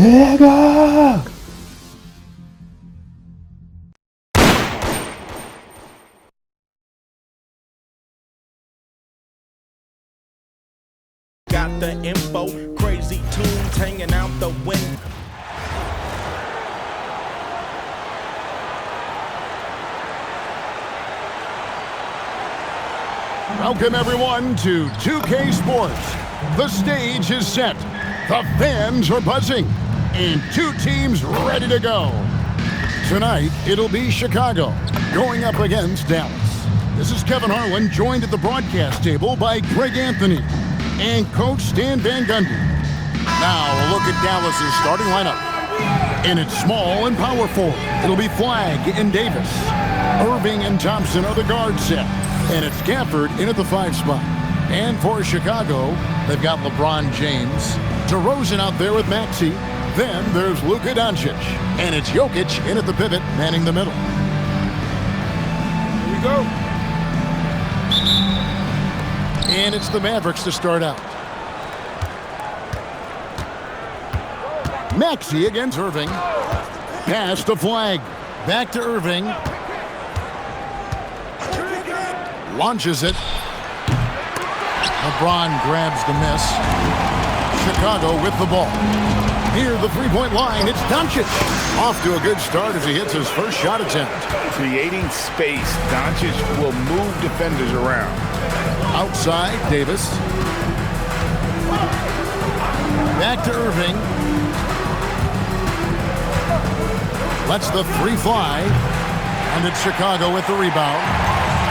내가 got the info, crazy tunes hanging out the window. Welcome everyone to 2K Sports. The stage is set, the fans are buzzing, and two teams ready to go. Tonight, it'll be Chicago going up against Dallas. This is Kevin Harlan, joined at the broadcast table by Greg Anthony and Coach Stan Van Gundy. Now, a look at Dallas's starting lineup. And it's small and power forward. It'll be Flagg and Davis. Irving and Thompson are the guard set. And it's Gafford in at the 5 spot. And for Chicago, they've got LeBron James, DeRozan out there with Maxey. Then there's Luka Doncic. And it's Jokic in at the pivot, manning the middle. Here we go. And it's the Mavericks to start out. Maxey against Irving. Pass to Flagg. Back to Irving. Launches it. LeBron grabs the miss. Chicago with the ball. Near the three-point line, it's Doncic. Off to a good start as he hits his first shot attempt. Creating space, Doncic will move defenders around. Outside, Davis. Back to Irving. Lets the three fly. And it's Chicago with the rebound.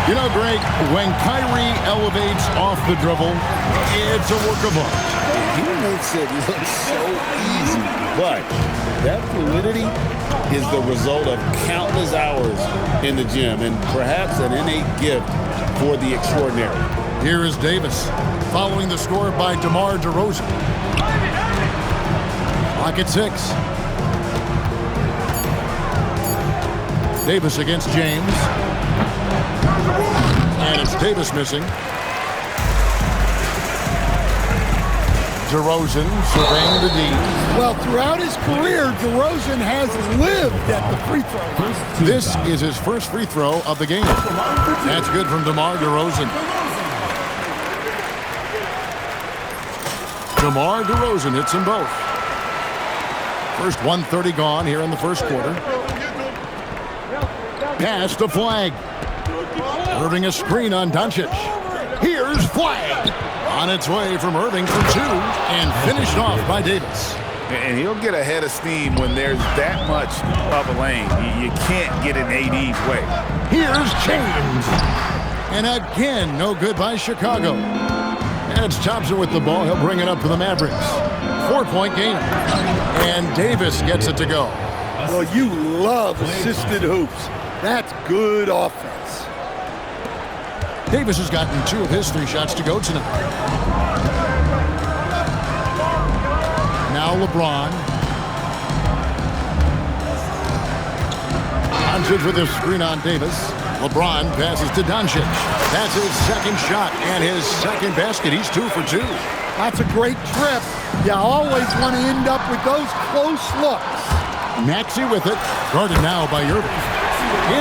You know, Greg, when Kyrie elevates off the dribble, it's a work of art. He makes it look so easy, but that fluidity is the result of countless hours in the gym and perhaps an innate gift for the extraordinary. Here is Davis, following the score by DeMar DeRozan. Clock at 6. Davis against James. And it's Davis missing. DeRozan surveying the D. Well, throughout his career, DeRozan has lived at the free throw. This is his first free throw of the game. That's good from DeMar DeRozan. DeMar DeRozan hits them both. First 1:30 gone here in the first quarter. Pass to Flagg. Irving a screen on Doncic. Here's Flagg. On its way from Irving for 2 and finished off by Davis. And he'll get ahead of steam when there's that much of a lane. You can't get in AD's way. Here's James. And again, no good by Chicago. And it's Thompson with the ball. He'll bring it up for the Mavericks. 4-point game. And Davis gets it to go. Well, you love assisted hoops. That's good offense. Davis has gotten 2 of his 3 shots to go tonight. Now LeBron. Doncic with his screen on Davis. LeBron passes to Doncic. That's his second shot and his second basket. He's 2 for 2. That's a great trip. You always want to end up with those close looks. Maxey with it. Guarded now by Irving.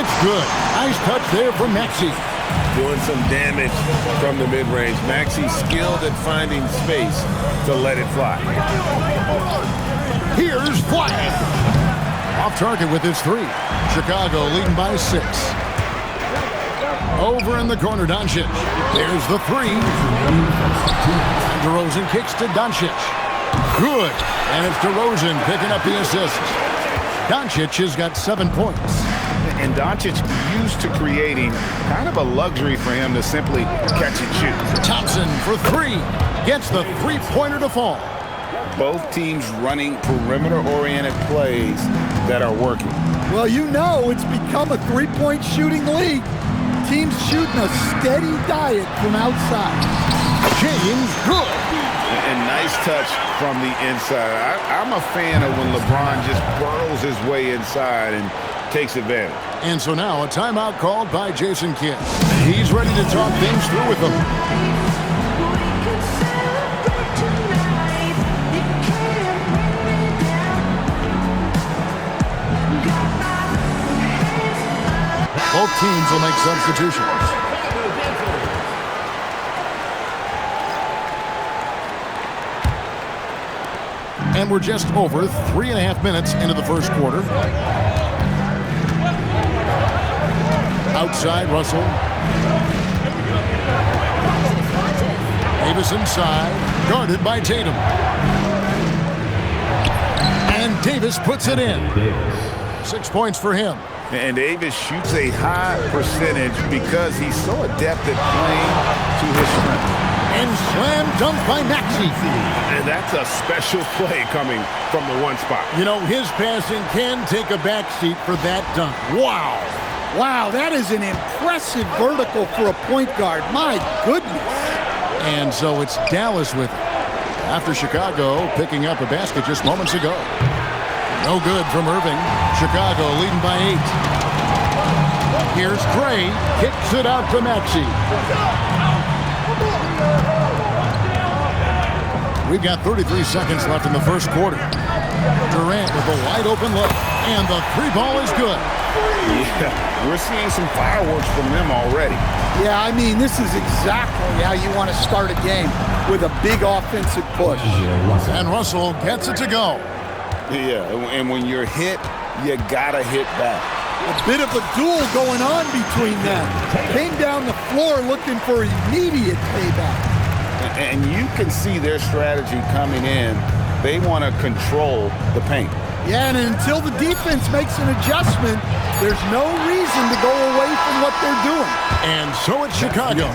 It's good. Nice touch there from Maxey. Doing some damage from the mid-range. Maxey's skilled at finding space to let it fly. Here's Flagg. Off target with his 3. Chicago leading by 6. Over in the corner, Doncic. There's the 3. DeRozan kicks to Doncic. Good. And it's DeRozan picking up the assist. Doncic has got 7 points. And Doncic used to creating kind of a luxury for him to simply catch and shoot. Thompson for 3. Gets the three-pointer to fall. Both teams running perimeter-oriented plays that are working. Well, you know it's become a three-point shooting league. Teams shooting a steady diet from outside. James, good. And nice touch from the inside. I'm a fan of when LeBron just burrows his way inside and takes advantage. And so now a timeout called by Jason Kidd. He's ready to talk things through with them. teams will make substitutions. And we're just over 3.5 minutes into the first quarter. Outside, Russell. Davis inside, guarded by Tatum. And Davis puts it in. 6 points for him. And Davis shoots a high percentage because he's so adept at playing to his strength. And slam dunk by Maxey. And that's a special play coming from the one spot. You know, his passing can take a backseat for that dunk. Wow. Wow, that is an impressive vertical for a point guard. My goodness. And so it's Dallas with it. After Chicago picking up a basket just moments ago. No good from Irving. Chicago leading by 8. Here's Gray. Kicks it out to Maxey. We've got 33 seconds left in the first quarter. Durant with a wide open look. And the three ball is good. Yeah, we're seeing some fireworks from them already. Yeah, I mean, this is exactly how you want to start a game, with a big offensive push. And Russell gets it to go. Yeah, and when you're hit, you gotta hit back. A bit of a duel going on between them. Came down the floor looking for immediate payback. And you can see their strategy coming in. They want to control the paint. Yeah, and until the defense makes an adjustment, there's no reason to go away from what they're doing. And so it's Chicago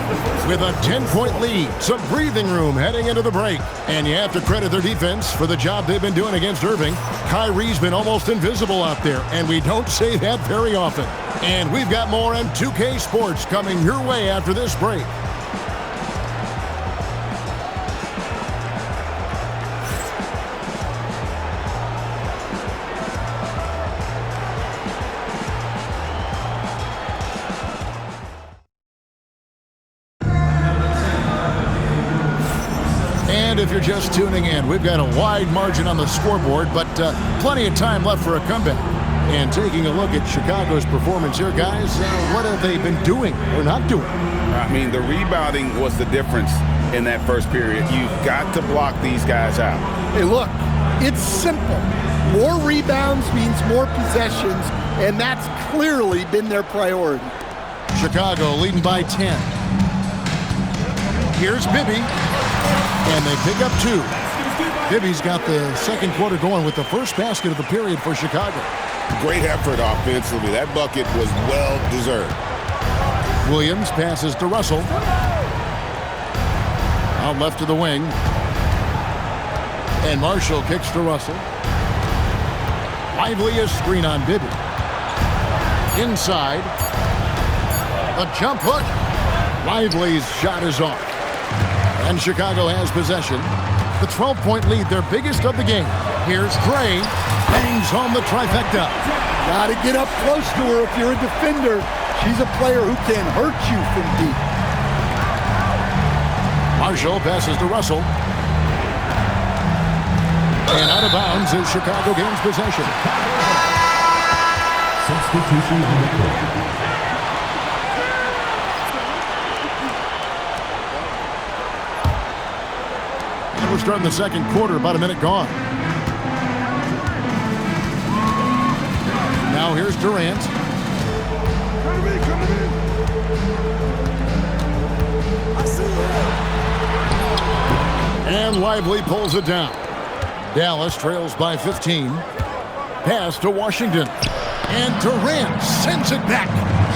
with a 10-point lead. Some breathing room heading into the break. And you have to credit their defense for the job they've been doing against Irving. Kyrie's been almost invisible out there, and we don't say that very often. And we've got more on 2K Sports coming your way after this break. And if you're just tuning in, we've got a wide margin on the scoreboard, but plenty of time left for a comeback. And taking a look at Chicago's performance here, guys, what have they been doing or not doing? I mean, the rebounding was the difference in that first period. You've got to block these guys out. Hey, look, it's simple. More rebounds means more possessions, and that's clearly been their priority. Chicago leading by 10. Here's Bibby. And they pick up 2. Bibby's got the second quarter going with the first basket of the period for Chicago. Great effort offensively. That bucket was well-deserved. Williams passes to Russell. Out left to the wing. And Marshall kicks to Russell. Lively a screen on Bibby. Inside. A jump hook. Lively's shot is off. And Chicago has possession. The 12-point lead, their biggest of the game. Here's Gray. Bangs home the trifecta. Got to get up close to her if you're a defender. She's a player who can hurt you from deep. Marshall passes to Russell. And out of bounds as Chicago gains possession. Substitution on the court. We're starting the second quarter, about a minute gone. Now here's Durant. And Lively pulls it down. Dallas trails by 15. Pass to Washington. And Durant sends it back.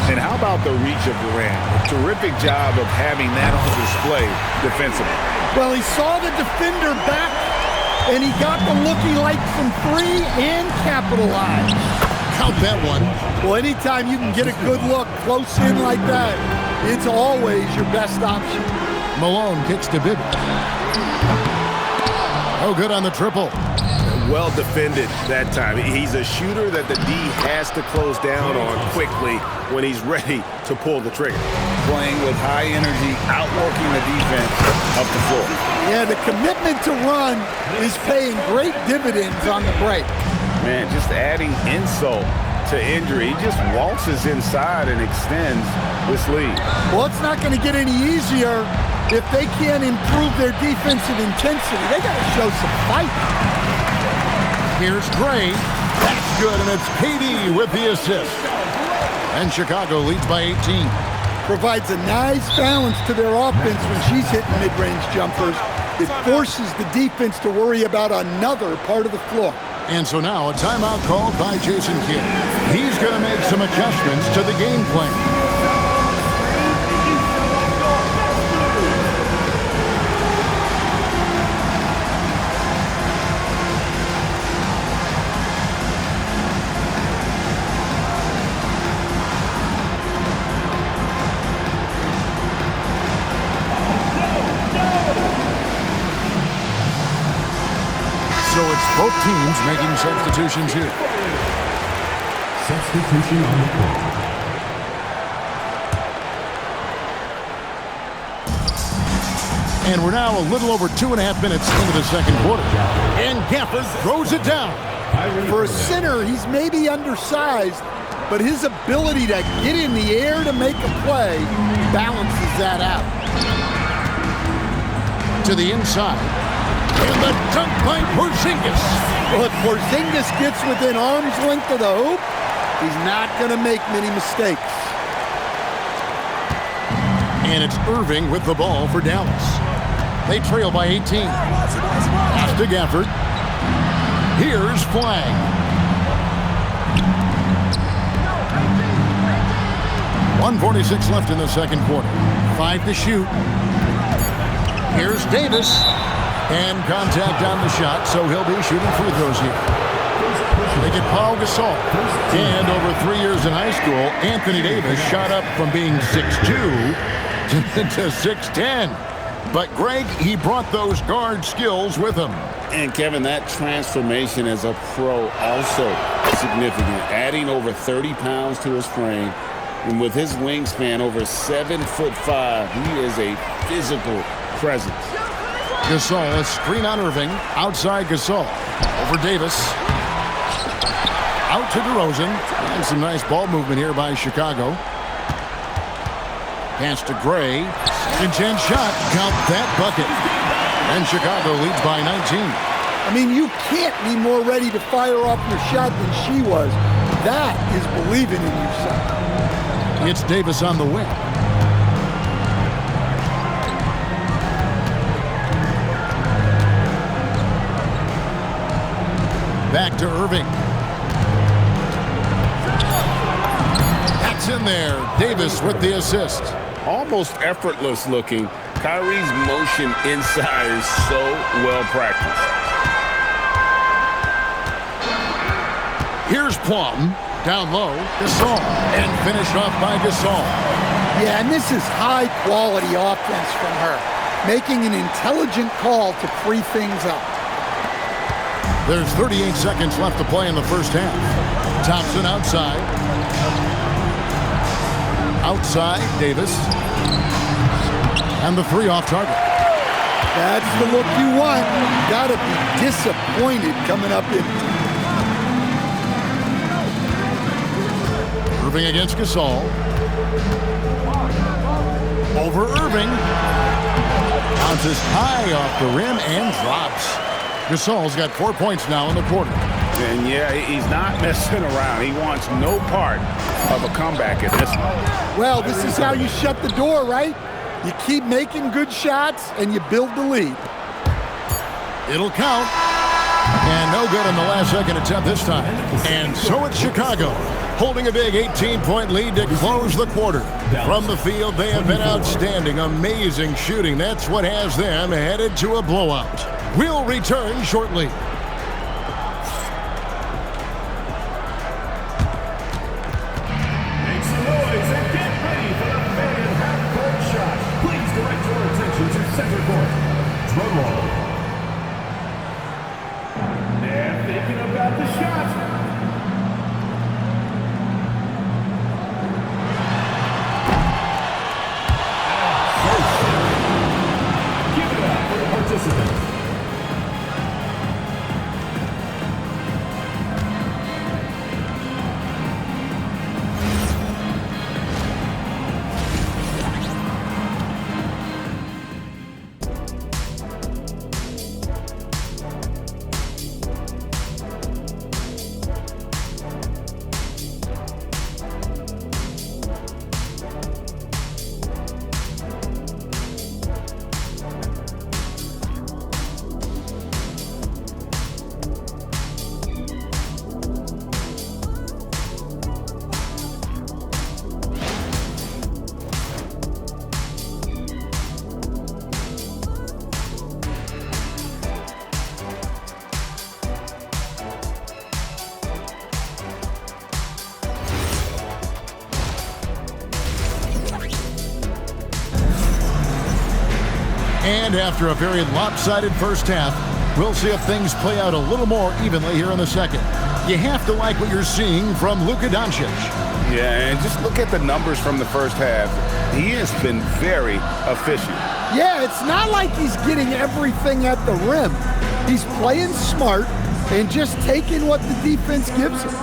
And how about the reach of Durant? A terrific job of having that on display defensively. Well, he saw the defender back, and he got the look he liked from 3 and capitalized. Count that one. Well, anytime you can get a good look close in like that, it's always your best option. Malone kicks to Bibby. Oh, good on the triple. Well defended that time. He's a shooter that the D has to close down on quickly when he's ready to pull the trigger. Playing with high energy, outworking the defense up the floor. Yeah, the commitment to run is paying great dividends on the break. Man, just adding insult to injury. He just waltzes inside and extends this lead. Well, it's not going to get any easier if they can't improve their defensive intensity. They got to show some fight. Here's Gray. That's good, and it's KD with the assist. And Chicago leads by 18. Provides a nice balance to their offense when she's hitting mid-range jumpers. It forces the defense to worry about another part of the floor. And so now a timeout called by Jason Kidd. He's going to make some adjustments to the game plan. So it's both teams making substitutions here. Substitution on the court. And we're now a little over 2.5 minutes into the second quarter. And Gafford throws it down. For a center, he's maybe undersized, but his ability to get in the air to make a play balances that out. To the inside. And the dunk by Porzingis. Well, if Porzingis gets within arm's length of the hoop, he's not going to make many mistakes. And it's Irving with the ball for Dallas. They trail by 18. Pass to Gafford. Here's Flag. .146 left in the second quarter. 5 to shoot. Here's Davis. And contact on the shot, so he'll be shooting free throws here. They get Paul Gasol. And over 3 years in high school, Anthony Davis shot up from being 6'2" to 6'10". But Greg, he brought those guard skills with him. And Kevin, that transformation as a pro also significant. Adding over 30 pounds to his frame. And with his wingspan over 7'5", he is a physical presence. Gasol, a screen on Irving. Outside Gasol. Over Davis. Out to DeRozan. And some nice ball movement here by Chicago. Pass to Gray. Second chance shot. Count that bucket. And Chicago leads by 19. I mean, you can't be more ready to fire off your shot than she was. That is believing in yourself. It's Davis on the wing. Back to Irving. That's in there. Davis with the assist. Almost effortless looking. Kyrie's motion inside is so well practiced. Here's Plum. Down low. Gasol. And finished off by Gasol. Yeah, and this is high-quality offense from her, making an intelligent call to free things up. There's 38 seconds left to play in the first half. Thompson outside. Outside, Davis. And the three off target. That's the look you want. You gotta be disappointed coming up in. Irving against Gasol. Over Irving. Bounces high off the rim and drops. Gasol's got 4 points now in the quarter. And yeah, he's not messing around. He wants no part of a comeback in this one. Well, this is how you shut the door, right? You keep making good shots and you build the lead. It'll count. And no good on the last second attempt this time. And so it's Chicago, holding a big 18-point lead to close the quarter. From the field, they have been outstanding, amazing shooting. That's what has them headed to a blowout. We'll return shortly. Make some noise and get ready for the fan half-court shot. Please direct your attention to center court. Drum roll. They're thinking about the shot. Give it up for the participants. And after a very lopsided first half, we'll see if things play out a little more evenly here in the second. You have to like what you're seeing from Luka Doncic. Yeah, and just look at the numbers from the first half. He has been very efficient. Yeah, it's not like he's getting everything at the rim. He's playing smart and just taking what the defense gives him.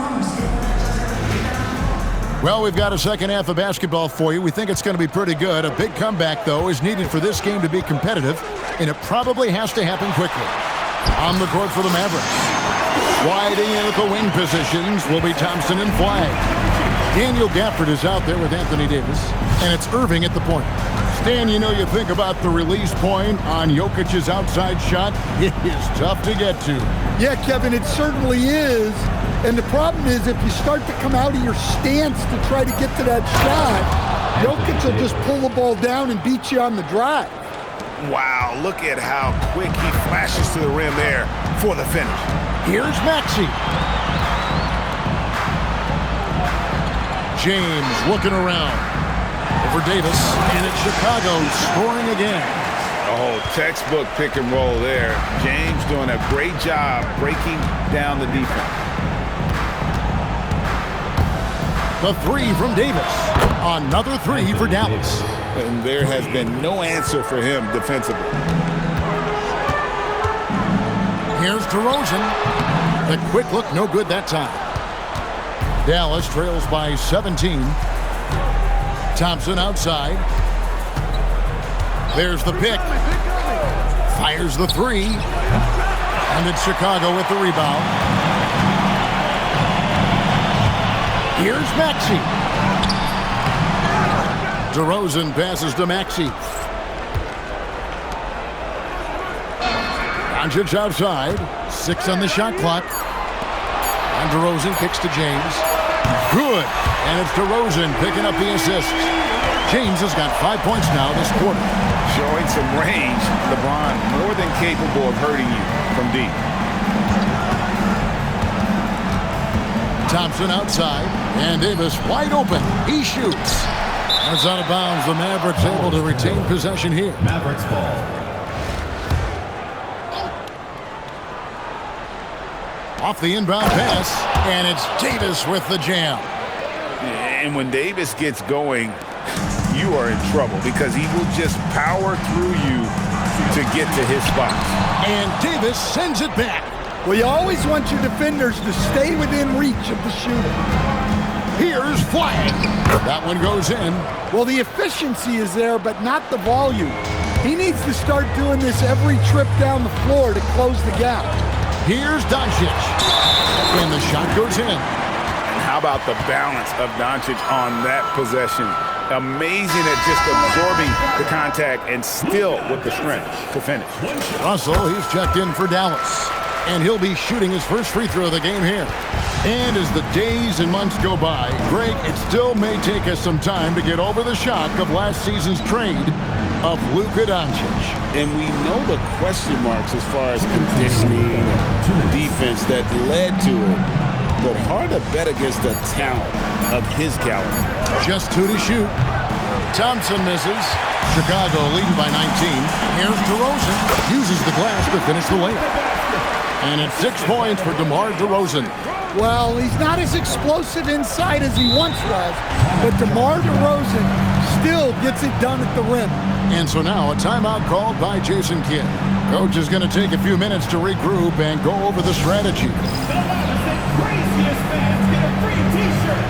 Well, we've got a second half of basketball for you. We think it's going to be pretty good. A big comeback, though, is needed for this game to be competitive, and it probably has to happen quickly. On the court for the Mavericks. Widing in at the wing positions will be Thompson and Flagg. Daniel Gafford is out there with Anthony Davis, and it's Irving at the point. Stan, you know, you think about the release point on Jokic's outside shot. It is tough to get to. Yeah, Kevin, it certainly is. And the problem is if you start to come out of your stance to try to get to that shot, Jokic will just pull the ball down and beat you on the drive. Wow, look at how quick he flashes to the rim there for the finish. Here's Maxey. James looking around. Over Davis, and it's Chicago scoring again. Oh, textbook pick and roll there. James doing a great job breaking down the defense. The three from Davis. Another three for Dallas. And there has been no answer for him defensively. Here's DeRozan. The quick look, no good that time. Dallas trails by 17. Thompson outside. There's the pick. Fires the three. And it's Chicago with the rebound. Here's Maxey. DeRozan passes to Maxey. Doncic outside. 6 on the shot clock. And DeRozan kicks to James. Good. And it's DeRozan picking up the assist. James has got 5 points now this quarter. Showing some range. LeBron more than capable of hurting you from deep. Thompson outside. And Davis wide open. He shoots. That's out of bounds. The Mavericks able to retain possession here. Mavericks ball. Off the inbound pass. And it's Davis with the jam. And when Davis gets going, you are in trouble because he will just power through you to get to his spot. And Davis sends it back. Well, you always want your defenders to stay within reach of the shooter. Here's Flagg. That one goes in. Well, the efficiency is there, but not the volume. He needs to start doing this every trip down the floor to close the gap. Here's Doncic. And the shot goes in. How about the balance of Doncic on that possession? Amazing at just absorbing the contact and still with the strength to finish. Russell, he's checked in for Dallas. And he'll be shooting his first free throw of the game here. And as the days and months go by, Greg, it still may take us some time to get over the shock of last season's trade of Luka Doncic. And we know the question marks as far as conditioning and defense that led to it. But hard to bet against the talent of his caliber. Just 2 to shoot. Thompson misses. Chicago leading by 19. Here's DeRozan. Uses the glass to finish the layup. And it's 6 points for DeMar DeRozan. Well, he's not as explosive inside as he once was, but DeMar DeRozan still gets it done at the rim. And so now a timeout called by Jason Kidd. Coach is going to take a few minutes to regroup and go over the strategy. Craziest fans get a free t-shirt.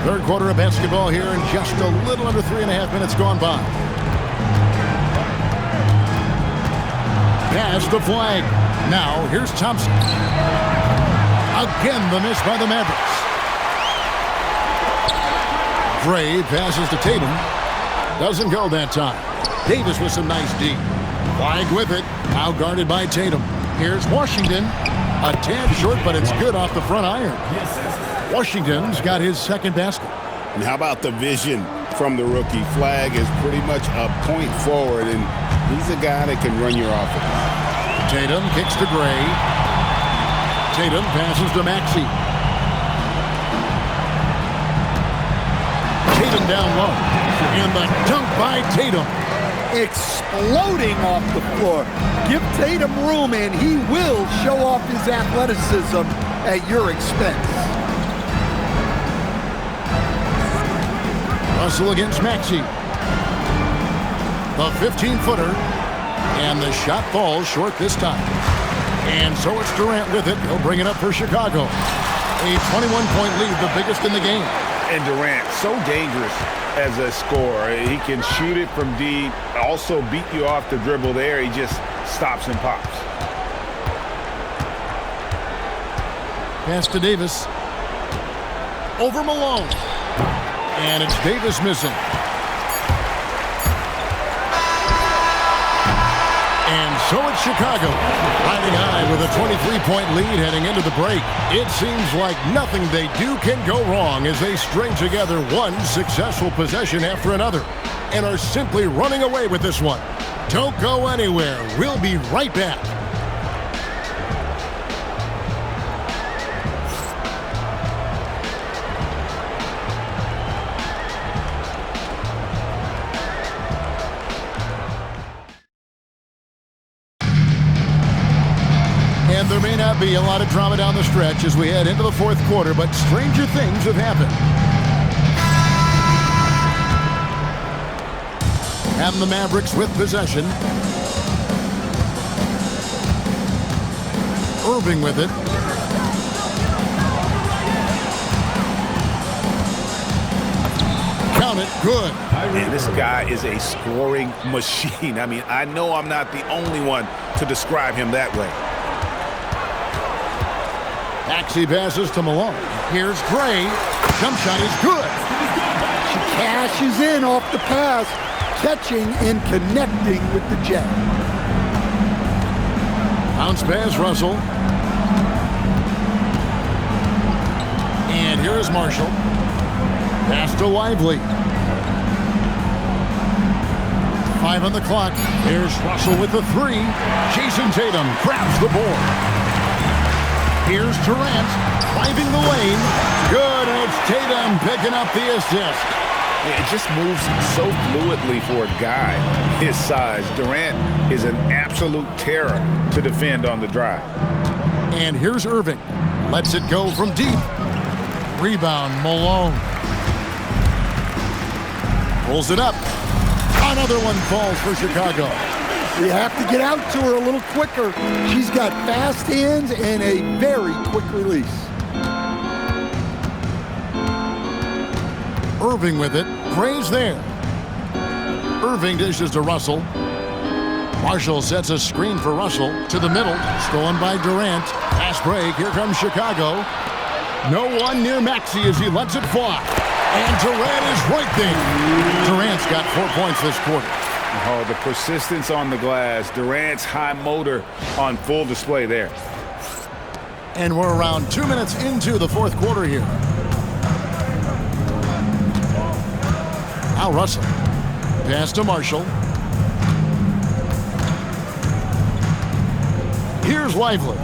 Third quarter of basketball here in just a little under 3.5 minutes gone by. Pass to Flagg. Now here's Thompson. Again the miss by the Mavericks. Gray passes to Tatum. Doesn't go that time. Davis with some nice D. Flag with it. Now guarded by Tatum. Here's Washington. A tad short, but it's good off the front iron. Washington's got his second basket. And how about the vision from the rookie? Flag is pretty much a point forward, and he's a guy that can run your offense. Tatum kicks to Gray. Tatum passes to Maxey. Tatum down low. And the dunk by Tatum. Exploding off the floor. Give Tatum room and he will show off his athleticism at your expense. Russell against Maxey. The 15-footer. And the shot falls short this time. And so it's Durant with it. He'll bring it up for Chicago. A 21-point lead, the biggest in the game. And Durant, so dangerous as a scorer. He can shoot it from deep, also beat you off the dribble there. He just stops and pops. Pass to Davis. Over Malone. And it's Davis missing. And so it's Chicago, riding high with a 23-point lead heading into the break. It seems like nothing they do can go wrong as they string together one successful possession after another and are simply running away with this one. Don't go anywhere. We'll be right back. And there may not be a lot of drama down the stretch as we head into the fourth quarter, but stranger things have happened. And the Mavericks with possession. Irving with it. Count it. Good. And this guy is a scoring machine. I mean, I know I'm not the only one to describe him that way. Maxey passes to Malone. Here's Gray. Jump shot is good. She cashes in off the pass, catching and connecting with the Jet. Bounce pass, Russell. And here is Marshall. Pass to Lively. 5 on the clock. Here's Russell with the 3. Jason Tatum grabs the board. Here's Durant driving the lane. Good, and it's Tatum picking up the assist. It just moves so fluidly for a guy his size. Durant is an absolute terror to defend on the drive. And here's Irving. Lets it go from deep. Rebound, Malone. Pulls it up. Another one falls for Chicago. You have to get out to her a little quicker. She's got fast hands and a very quick release. Irving with it. Gray's there. Irving dishes to Russell. Marshall sets a screen for Russell to the middle. Stolen by Durant. Pass break. Here comes Chicago. No one near Maxey as he lets it fly. And Durant is right there. Durant's got 4 points this quarter. Oh, the persistence on the glass. Durant's high motor on full display there. And we're around 2 minutes into the fourth quarter here. Now Russell. Pass to Marshall. Here's Lively.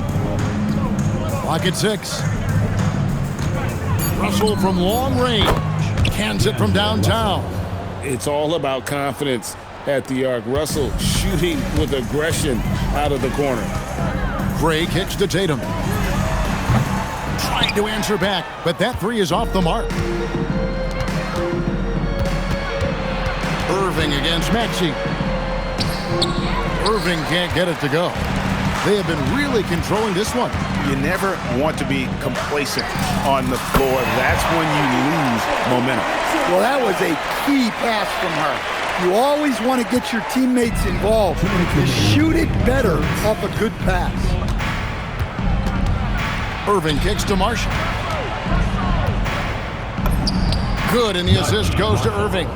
Clock at 6. Russell from long range. Cans it from downtown. It's all about confidence at the arc. Russell shooting with aggression out of the corner. Gray kicks to Tatum. Trying to answer back, but that 3 is off the mark. Irving against Maxey. Irving can't get it to go. They have been really controlling this one. You never want to be complacent on the floor. That's when you lose momentum. Well, that was a key pass from her. You always want to get your teammates involved. You shoot it better off a good pass. Irving kicks to Marshall. Good, and the assist goes to Irving.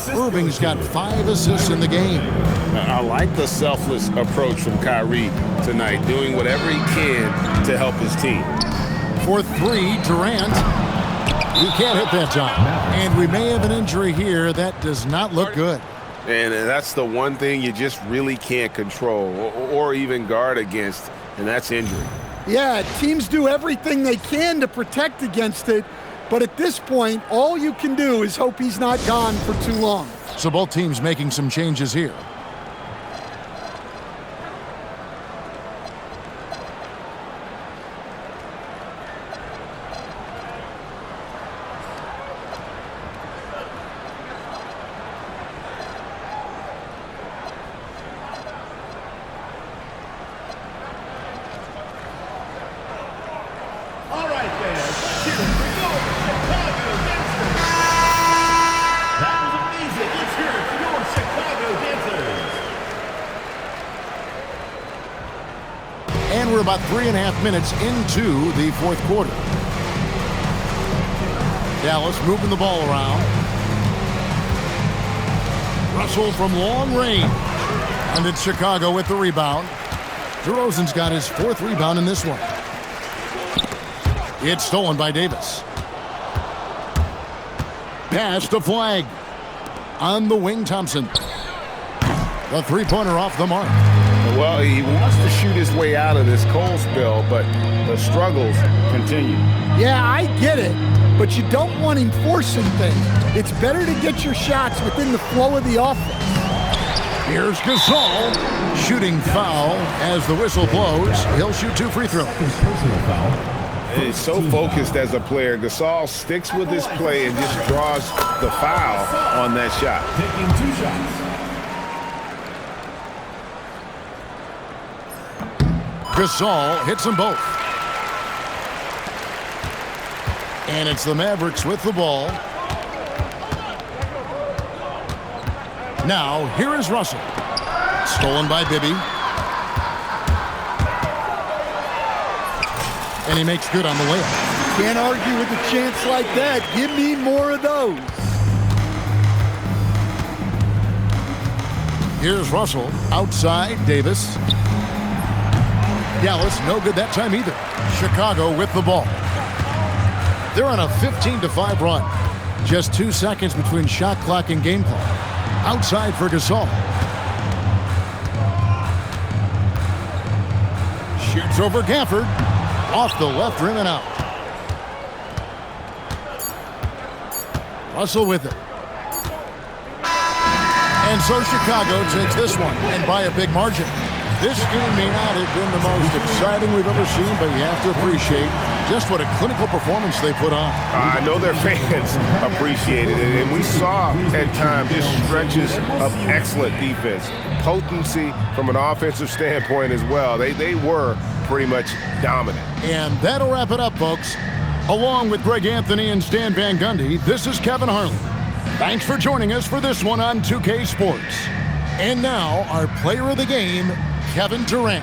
Irving's got 5 assists in the game. I like the selfless approach from Kyrie tonight, doing whatever he can to help his team. For 3, Durant. He can't hit that time. And we may have an injury here. That does not look good. And that's the one thing you just really can't control or even guard against, and that's injury. Yeah, teams do everything they can to protect against it, but at this point, all you can do is hope he's not gone for too long. So both teams making some changes here. All right, fans, let's hear it for your Chicago dancers. That was amazing. Let's hear it for your Chicago dancers. And we're about 3.5 minutes into the 4th quarter. Dallas moving the ball around. Russell from long range. And it's Chicago with the rebound. DeRozan's got his 4th rebound in this one. It's stolen by Davis. Pass to Flag. On the wing, Thompson. The 3-pointer off the mark. Well, he wants to shoot his way out of this cold spell, but the struggles continue. Yeah, I get it, but you don't want him forcing things. It's better to get your shots within the flow of the offense. Here's Gasol. Shooting foul as the whistle blows. He'll shoot 2 free throws. Personal foul. He's so focused as a player. Gasol sticks with his play and just draws the foul on that shot. Taking 2 shots. Gasol hits them both. And it's the Mavericks with the ball. Now, here is Russell. Stolen by Bibby. And he makes good on the layup. Can't argue with a chance like that. Give me more of those. Here's Russell. Outside, Davis. Dallas, no good that time either. Chicago with the ball. They're on a 15-5 run. Just 2 seconds between shot clock and game clock. Outside for Gasol. Shoots over Gafford. Off the left rim and out. Russell with it. And so Chicago takes this one, and by a big margin. This game may not have been the most exciting we've ever seen, but you have to appreciate just what a clinical performance they put on. I know their fans appreciated it, and we saw at times just stretches of excellent defense. Potency from an offensive standpoint as well. They were pretty much dominant. And that'll wrap it up, folks. Along with Greg Anthony and Stan Van Gundy, this is Kevin Harlan. Thanks for joining us for this one on 2K Sports. And now, our player of the game, Kevin Durant.